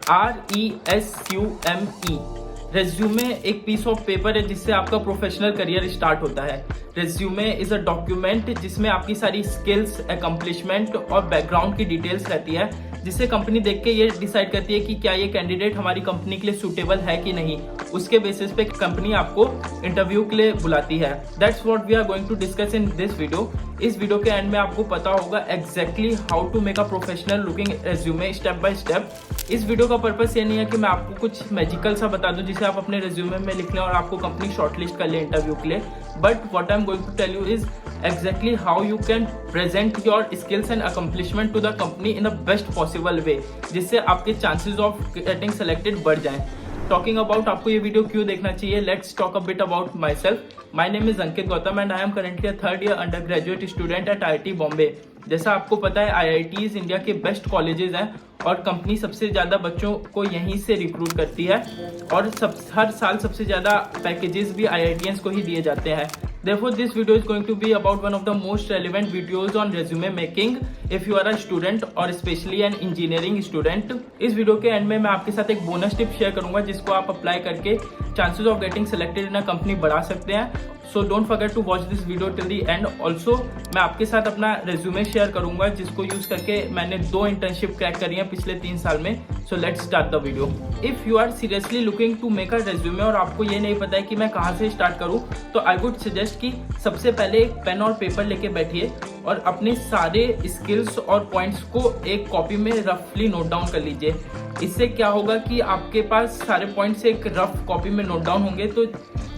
RESUME। Resume एक piece of paper है जिससे आपका प्रोफेशनल करियर स्टार्ट होता है। रेज्यूमे इज अ डॉक्यूमेंट जिसमें आपकी सारी स्किल्स, अकम्पलिशमेंट और बैकग्राउंड की डिटेल्स रहती है, जिससे कंपनी देख के ये डिसाइड करती है कि क्या ये कैंडिडेट हमारी कंपनी के लिए सूटेबल है कि नहीं। उसके बेसिस पे कंपनी आपको इंटरव्यू के लिए बुलाती है। That's what we are going to discuss in this video. इस वीडियो के एंड में आपको पता होगा exactly how to make a professional looking resume step by step. इस वीडियो का पर्पस ये नहीं है कि मैं आपको कुछ मैजिकल सा बता दूं जिसे आप अपने रेज्यूमे में लिख लें और आपको कंपनी शॉर्टलिस्ट कर ले इंटरव्यू के लिए, but what I am going to tell you is exactly how you can present your skills and accomplishment to the company in the best possible way, जिससे आपके chances of getting selected बढ़ जाएं। Talking about आपको ये video क्यों देखना चाहिए, let's talk a bit about myself. My name is Ankit Gautam and I am currently a third year undergraduate student at IIT Bombay. जैसा आपको पता है IITs इंडिया के बेस्ट कॉलेजेस हैं और कंपनी सबसे ज़्यादा बच्चों को यहीं से रिक्रूट करती है और हर साल सबसे ज़्यादा पैकेजेस भी IITians को ही दिए जाते हैं। Therefore, this video is going to be about one of the most relevant videos on resume making if you are a student or especially an engineering student. इस वीडियो के एंड में मैं आपके साथ एक बोनस टिप शेयर करूंगा जिसको आप अप्लाई करके chances of getting selected in a company बढ़ा सकते हैं। So don't forget to watch this video till the end. Also मैं आपके साथ अपना रेज्यूमे शेयर करूंगा जिसको यूज करके मैंने 2 इंटर्नशिप क्रैक करी हैं पिछले 3 साल में। So let's start the video. If you are seriously looking to make a resume और आपको ये नहीं पता है कि मैं कहाँ से स्टार्ट करूँ, तो आई वुड सजेस्ट कि सबसे पहले एक पेन और पेपर लेके बैठिए और अपने सारे स्किल्स और पॉइंट्स को एक कॉपी में रफली नोट डाउन कर लीजिए। इससे क्या होगा कि आपके पास सारे पॉइंट्स एक रफ कॉपी में नोट डाउन होंगे, तो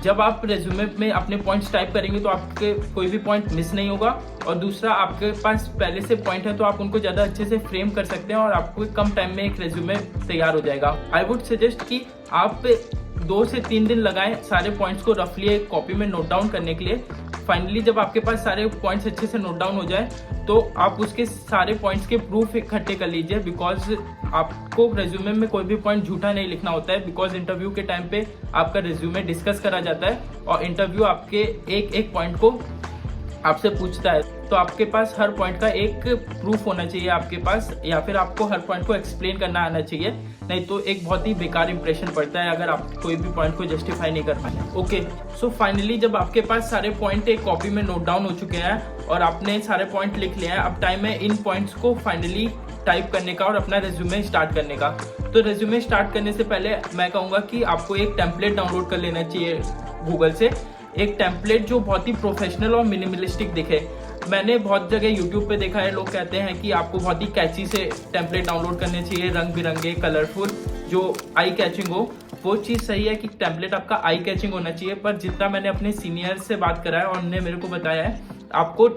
जब आप रेज्यूमे में अपने पॉइंट्स टाइप करेंगे तो आपके कोई भी पॉइंट मिस नहीं होगा, और दूसरा आपके पास पहले से पॉइंट है तो आप उनको ज़्यादा अच्छे से फ्रेम कर सकते हैं और आपको कम टाइम में एक रेज्यूमे तैयार हो जाएगा। आई वुड सजेस्ट कि आप 2 से 3 दिन लगाएं सारे पॉइंट्स को रफली एक कॉपी में नोट डाउन करने के लिए। फाइनली जब आपके पास सारे पॉइंट्स अच्छे से नोट डाउन हो जाए तो आप उसके सारे पॉइंट्स के प्रूफ इकट्ठे कर लीजिए, बिकॉज आपको रेज्यूमे में कोई भी पॉइंट झूठा नहीं लिखना होता है, बिकॉज इंटरव्यू के टाइम पे आपका रेज्यूमे डिस्कस करा जाता है और इंटरव्यू आपके एक पॉइंट को आपसे पूछता है, तो आपके पास हर पॉइंट का एक प्रूफ होना चाहिए आपके पास, या फिर आपको हर पॉइंट को एक्सप्लेन करना आना चाहिए, नहीं तो एक बहुत ही बेकार इंप्रेशन पड़ता है अगर आप कोई भी पॉइंट को जस्टिफाई नहीं कर पाए। ओके, सो फाइनली जब आपके पास सारे पॉइंट एक कॉपी में नोट डाउन हो चुके हैं और आपने सारे पॉइंट लिख लिए हैं, अब टाइम है इन पॉइंट्स को फाइनली टाइप करने का और अपना रेज्यूमे स्टार्ट करने का। तो रेज्यूमे स्टार्ट करने से पहले मैं कहूँगा कि आपको एक टेम्पलेट डाउनलोड कर लेना चाहिए गूगल से, एक टेम्पलेट जो बहुत ही प्रोफेशनल और मिनिमलिस्टिक दिखे। मैंने बहुत जगह यूट्यूब पे देखा है, लोग कहते हैं कि आपको बहुत ही कैची से टेम्पलेट डाउनलोड करने चाहिए, रंग बिरंगे, कलरफुल, जो आई कैचिंग हो। वो चीज़ सही है कि टेम्पलेट आपका आई कैचिंग होना चाहिए, पर जितना मैंने अपने सीनियर से बात करा है और उन्होंने मेरे को बताया है, आपको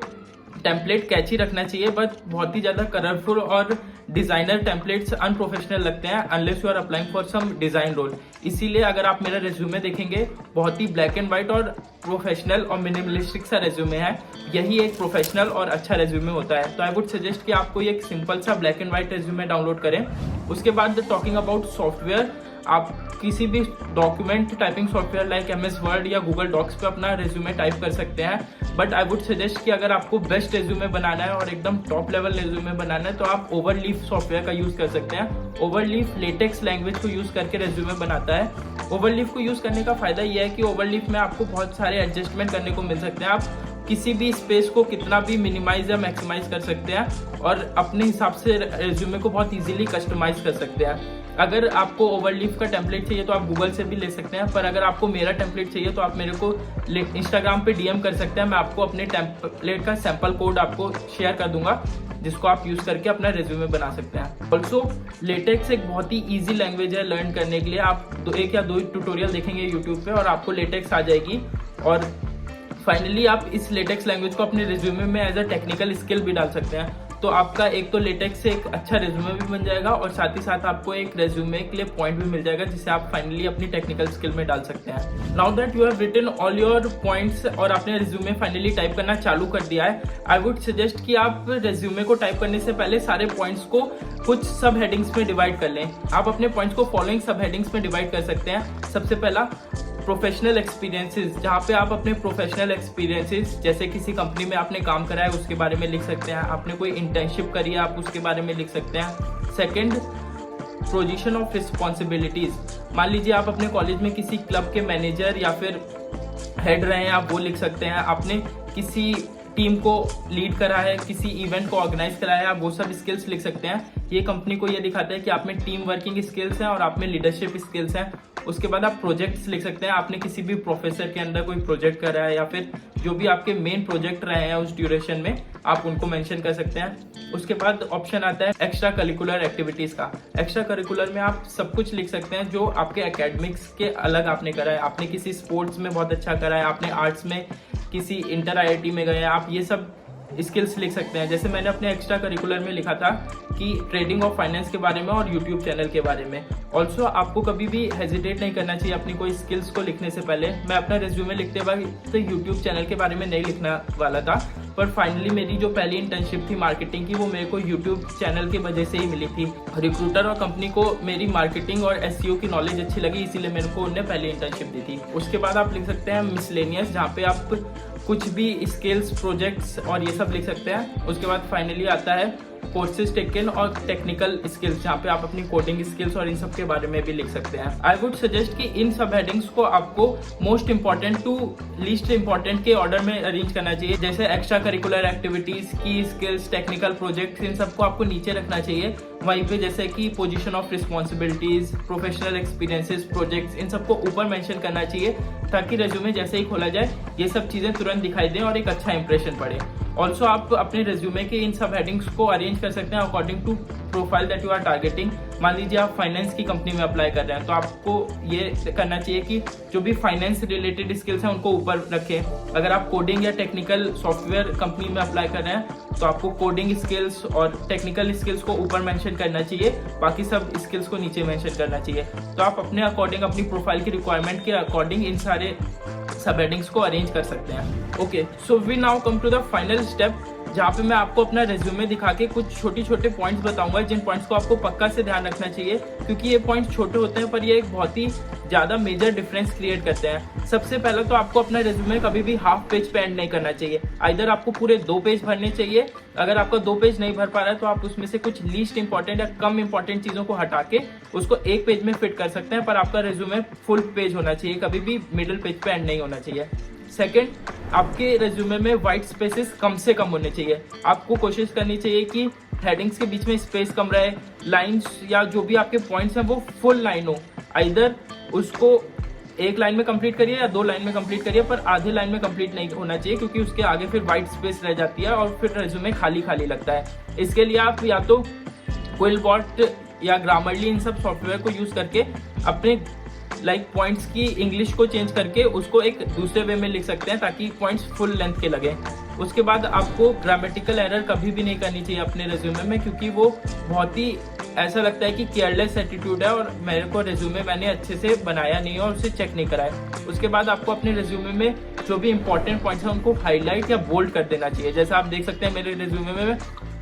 टेम्पलेट कैची रखना चाहिए, बट बहुत ही ज़्यादा कलरफुल और डिज़ाइनर टेम्पलेट्स अनप्रोफेशनल लगते हैं unless you are applying for some design role. इसीलिए अगर आप मेरा रेज्यूमे देखेंगे, बहुत ही ब्लैक एंड व्हाइट और प्रोफेशनल और मिनिमलिस्टिक सा रेज्यूमे है। यही एक प्रोफेशनल और अच्छा रेज्यूमे होता है। तो आई वुड सजेस्ट कि आपको एक सिंपल सा black and white resume download करें। उसके बाद टॉकिंग अबाउट सॉफ्टवेयर, आप किसी भी document typing software like MS word या गूगल डॉक्स पे अपना रेज्यूमे टाइप कर सकते हैं, बट आई वुड सजेस्ट कि अगर आपको बेस्ट रेज्यूमे बनाना है और एकदम टॉप लेवल रेज्यूमे बनाना है तो आप ओवरलीफ सॉफ्टवेयर का यूज़ कर सकते हैं। ओवरलीफ लेटेक्स लैंग्वेज को यूज़ करके रेज्यूमे बनाता है। ओवरलीफ को यूज़ करने का फ़ायदा यह है कि ओवरलीफ में आपको बहुत सारे एडजस्टमेंट करने को मिल सकते हैं। आप किसी भी स्पेस को कितना भी मिनिमाइज या मैक्सिमाइज कर सकते हैं और अपने हिसाब से रेज्यूमे को बहुत इजीली कस्टमाइज कर सकते हैं। अगर आपको ओवरलीफ का टेम्पलेट चाहिए तो आप गूगल से भी ले सकते हैं, पर अगर आपको मेरा टेम्पलेट चाहिए तो आप मेरे को इंस्टाग्राम पे DM कर सकते हैं। मैं आपको अपने टेम्पलेट का सैंपल कोड आपको शेयर कर दूंगा जिसको आप यूज़ करके अपना रेज्यूमे बना सकते हैं। ऑल्सो लेटेक्स एक बहुत ही ईजी लैंग्वेज है लर्न करने के लिए। आप 1 या 2 ट्यूटोरियल देखेंगे यूट्यूब पे और आपको लेटेक्स आ जाएगी, और फाइनली आप इस लेटेक्स लैंग्वेज को अपने रेज्यूमे में एज अ टेक्निकल स्किल भी डाल सकते हैं। तो आपका एक तो लेटेक्स से एक अच्छा रेज्यूमे भी बन जाएगा और साथ ही साथ आपको एक रेज्यूमे के लिए पॉइंट भी मिल जाएगा जिसे आप फाइनली अपनी टेक्निकल स्किल में डाल सकते हैं। Now that you have written all your points और आपने रेज्यूमे फाइनली टाइप करना चालू कर दिया है, आई वुड सजेस्ट कि आप रेज्यूमे को टाइप करने से पहले सारे पॉइंट्स को कुछ सब हेडिंग्स में डिवाइड कर लें। आप अपने पॉइंट्स को फॉलोइंग सब हेडिंग्स में डिवाइड कर सकते हैं। सबसे पहला प्रोफेशनल एक्सपीरियंसेस, जहाँ पे आप अपने प्रोफेशनल एक्सपीरियंसेस जैसे किसी कंपनी में आपने काम करा है उसके बारे में लिख सकते हैं, आपने कोई इंटर्नशिप करी है आप उसके बारे में लिख सकते हैं। सेकंड, पोजीशन ऑफ रिस्पॉन्सिबिलिटीज, मान लीजिए आप अपने कॉलेज में किसी क्लब के मैनेजर या फिर हेड रहे हैं, आप वो लिख सकते हैं। आपने किसी टीम को लीड करा है, किसी इवेंट को ऑर्गेनाइज कराया है, आप वो सब स्किल्स लिख सकते हैं। ये कंपनी को ये दिखाता है कि आप में टीम वर्किंग स्किल्स हैं और आप में लीडरशिप स्किल्स हैं। उसके बाद आप प्रोजेक्ट्स लिख सकते हैं, आपने किसी भी प्रोफेसर के अंदर कोई प्रोजेक्ट करा है या फिर जो भी आपके मेन प्रोजेक्ट रहे हैं उस ड्यूरेशन में, आप उनको मेंशन कर सकते हैं। उसके बाद ऑप्शन आता है एक्स्ट्रा करिकुलर एक्टिविटीज का। एक्स्ट्रा करिकुलर में आप सब कुछ लिख सकते हैं जो आपके एकेडमिक्स के अलग आपने करा है। आपने किसी स्पोर्ट्स में बहुत अच्छा करा है, आपने आर्ट्स में किसी इंटर IIT में गए हैं, आप ये सब स्किल्स लिख सकते हैं। जैसे मैंने अपने एक्स्ट्रा करिकुलर में लिखा था कि ट्रेडिंग और फाइनेंस के बारे में और यूट्यूब चैनल के बारे में। ऑल्सो आपको कभी भी हेजिटेट नहीं करना चाहिए अपनी कोई स्किल्स को लिखने से पहले। मैं अपना रिज्यूमे लिखते वक्त यूट्यूब चैनल के बारे में नहीं लिखने वाला था, पर फाइनली मेरी जो पहली इंटर्नशिप थी मार्केटिंग की, वो मेरे को यूट्यूब चैनल की वजह से ही मिली थी। रिक्रूटर और कंपनी को मेरी मार्केटिंग और SEO की नॉलेज अच्छी लगी, इसीलिए मेरे को उन्हें पहली इंटर्नशिप दी थी। उसके बाद आप लिख सकते हैं मिसलेनियस, जहाँ पे आप कुछ भी स्किल्स, प्रोजेक्ट्स और ये सब लिख सकते हैं। उसके बाद फाइनली आता है कोर्सेज टेकन और टेक्निकल स्किल्स, जहाँ पे आप अपनी कोडिंग स्किल्स और इन सब के बारे में भी लिख सकते हैं। आई वुड सजेस्ट कि इन सब हेडिंग्स को आपको most important to least important के ऑर्डर में अरेंज करना चाहिए। जैसे extra curricular activities, key skills, technical projects, इन सबको आपको नीचे रखना चाहिए। वहीं पे जैसे कि position of responsibilities, professional experiences, projects, इन सबको ऊपर मेंशन करना चाहिए ताकि रेज्यूमे जैसे ही खोला जाए ये सब चीजें तुरंत दिखाई दें और एक अच्छा इंप्रेशन पड़े। ऑल्सो आप अपने रेज्यूमे के इन सब हेडिंग्स को अरेंज कर सकते हैं according to profile that you are targeting. मान लीजिए आप फाइनेंस की कंपनी में अप्लाई कर रहे हैं, तो आपको ये करना चाहिए कि जो भी फाइनेंस रिलेटेड स्किल्स हैं उनको ऊपर रखें। अगर आप कोडिंग या टेक्निकल सॉफ्टवेयर कंपनी में अप्लाई कर रहे हैं तो आपको कोडिंग स्किल्स और टेक्निकल स्किल्स को ऊपर मेंशन करना चाहिए, बाकी सब स्किल्स को नीचे मेंशन करना चाहिए। तो आप अपने अकॉर्डिंग, अपनी प्रोफाइल की रिक्वायरमेंट के अकॉर्डिंग इन सारे सब हेडिंग्स को अरेंज कर सकते हैं। Okay, so we now come to the final step, जहाँ पे मैं आपको अपना रेज्यूमे दिखा के कुछ छोटे छोटे पॉइंट्स बताऊंगा जिन पॉइंट्स को आपको पक्का से ध्यान रखना चाहिए, क्योंकि ये पॉइंट्स छोटे होते हैं पर ये एक बहुत ही ज्यादा मेजर डिफरेंस क्रिएट करते हैं। सबसे पहले तो आपको अपना रेज्यूमे कभी भी हाफ पेज पे एंड नहीं करना चाहिए, आइदर आपको पूरे 2 पेज भरने चाहिए। अगर आपका 2 पेज नहीं भर पा रहा है तो आप उसमें से कुछ लीस्ट इंपॉर्टेंट या कम इंपॉर्टेंट चीजों को हटा के उसको 1 पेज में फिट कर सकते हैं, पर आपका रेज्यूमे फुल पेज होना चाहिए, कभी भी मिडिल पेज पे एंड नहीं होना चाहिए। सेकेंड, आपके रेज्यूमे में व्हाइट स्पेसेस कम से कम होने चाहिए। आपको कोशिश करनी चाहिए कि हेडिंग्स के बीच में स्पेस कम रहे, लाइंस या जो भी आपके पॉइंट्स हैं वो फुल लाइन हो। आइदर उसको 1 लाइन में कंप्लीट करिए या 2 लाइन में कंप्लीट करिए, पर आधे लाइन में कंप्लीट नहीं होना चाहिए, क्योंकि उसके आगे फिर व्हाइट स्पेस रह जाती है और फिर रेज्यूमे खाली खाली लगता है। इसके लिए आप या तो क्विलबॉट या ग्रामरली इन सब सॉफ्टवेयर को यूज करके अपने पॉइंट्स की इंग्लिश को चेंज करके उसको एक दूसरे वे में लिख सकते हैं ताकि पॉइंट्स फुल लेंथ के लगे। उसके बाद आपको ग्रामेटिकल एरर कभी भी नहीं करनी चाहिए अपने रेज्यूमे में, क्योंकि वो बहुत ही ऐसा लगता है कि केयरलेस एटीट्यूड है और मेरे को रेज्यूमे मैंने अच्छे से बनाया नहीं और उसे चेक नहीं कराया। उसके बाद आपको अपने रेज्यूमे में जो भी इंपॉर्टेंट पॉइंट्स हैं उनको हाईलाइट या बोल्ड कर देना चाहिए। जैसा आप देख सकते हैं मेरे रेज्यूमे में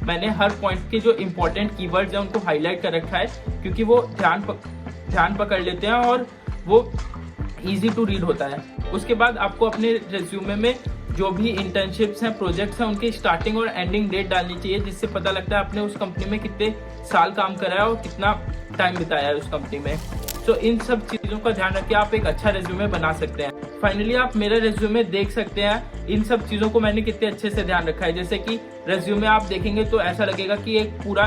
मैंने हर पॉइंट के जो इंपॉर्टेंट कीवर्ड्स हैं उनको हाईलाइट कर रखा है, क्योंकि वो ध्यान पकड़ लेते हैं और वो इजी टू रीड होता है। उसके बाद आपको अपने रेज्यूमे में जो भी इंटर्नशिप्स हैं, प्रोजेक्ट्स हैं, उनकी स्टार्टिंग और एंडिंग डेट डालनी चाहिए, जिससे पता लगता है आपने उस कंपनी में कितने साल काम करा है और कितना टाइम बिताया है उस कंपनी में। तो इन सब चीज़ों का ध्यान रख के आप एक अच्छा रेज्यूमे बना सकते हैं। फाइनली आप मेरा रेज्यूमे देख सकते हैं, इन सब चीज़ों को मैंने कितने अच्छे से ध्यान रखा है। जैसे कि रेज्यूमे आप देखेंगे तो ऐसा लगेगा कि एक पूरा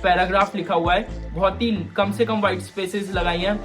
पैराग्राफ लिखा हुआ है, बहुत ही कम से कम व्हाइट स्पेसेस लगाई हैं,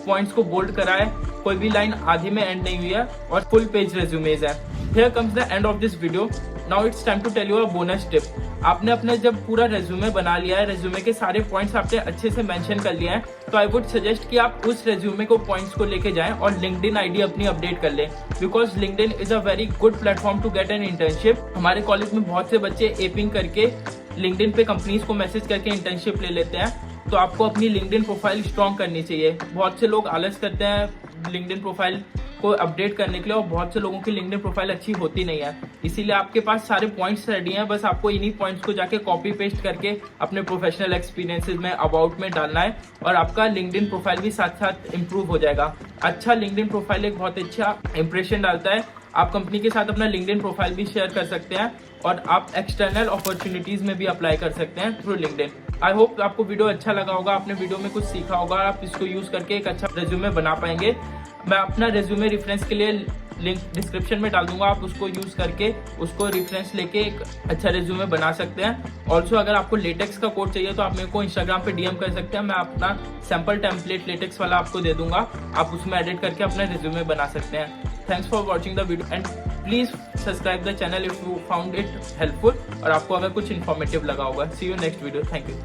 पॉइंट्स को बोल्ड करा है, कोई भी लाइन आधी में एंड नहीं हुई है और फुल पेज रेज्यूमेज है। Here comes the end of this video. Now it's time to tell you a bonus tip. आपने अपने जब पूरा रेज्यूमे बना लिया है, रेज्यूमे के सारे पॉइंट्स आपने अच्छे से मेंशन कर लिए हैं, तो आई वुड सजेस्ट कि आप उस रेज्यूमे को पॉइंट्स को लेके जाएं और लिंक्डइन आईडी अपनी अपडेट कर लें, because LinkedIn is a very good platform to get an internship. हमारे कॉलेज में बहुत से बच्चे एपिंग करके लिंक्डइन पे कंपनीज को मैसेज करके इंटर्नशिप ले लेते हैं, तो आपको अपनी लिंक्डइन प्रोफाइल स्ट्रॉन्ग करनी चाहिए। बहुत से लोग आलस करते हैं लिंक्डइन प्रोफाइल को अपडेट करने के लिए और बहुत से लोगों की लिंक्डइन प्रोफाइल अच्छी होती नहीं है, इसीलिए आपके पास सारे पॉइंट्स रेडी हैं, बस आपको इन्हीं पॉइंट्स को जाके कॉपी पेस्ट करके अपने प्रोफेशनल एक्सपीरियंसेस में, अबाउट में डालना है और आपका लिंक्डइन प्रोफाइल भी साथ साथ इंप्रूव हो जाएगा। अच्छा लिंक्डइन प्रोफाइल एक बहुत अच्छा इंप्रेशन डालता है। आप कंपनी के साथ अपना लिंक्डइन प्रोफाइल भी शेयर कर सकते हैं और आप एक्सटर्नल अपॉर्चुनिटीज में भी अप्लाई कर सकते हैं थ्रू लिंक्डइन। आई होप आपको वीडियो अच्छा लगा होगा, आपने वीडियो में कुछ सीखा होगा, आप इसको यूज करके एक अच्छा रेज्यूमे बना पाएंगे। मैं अपना रेज्यूमे रेफरेंस के लिए लिंक डिस्क्रिप्शन में डाल दूंगा, आप उसको यूज करके उसको रेफरेंस लेके एक अच्छा रेज्यूमे बना सकते हैं। ऑल्सो अगर आपको लेटेक्स का कोड चाहिए तो आप मेरे को इंस्टाग्राम पे डीएम कर सकते हैं, मैं अपना सैम्पल टेम्पलेट लेटेक्स वाला आपको दे दूंगा, आप उसमें एडिट करके अपना रेज्यूमे बना सकते हैं। Thanks for watching the video and please subscribe the channel if you found it helpful और आपको अगर कुछ इन्फॉर्मेटिव लगा होगा। See you next video, thank you.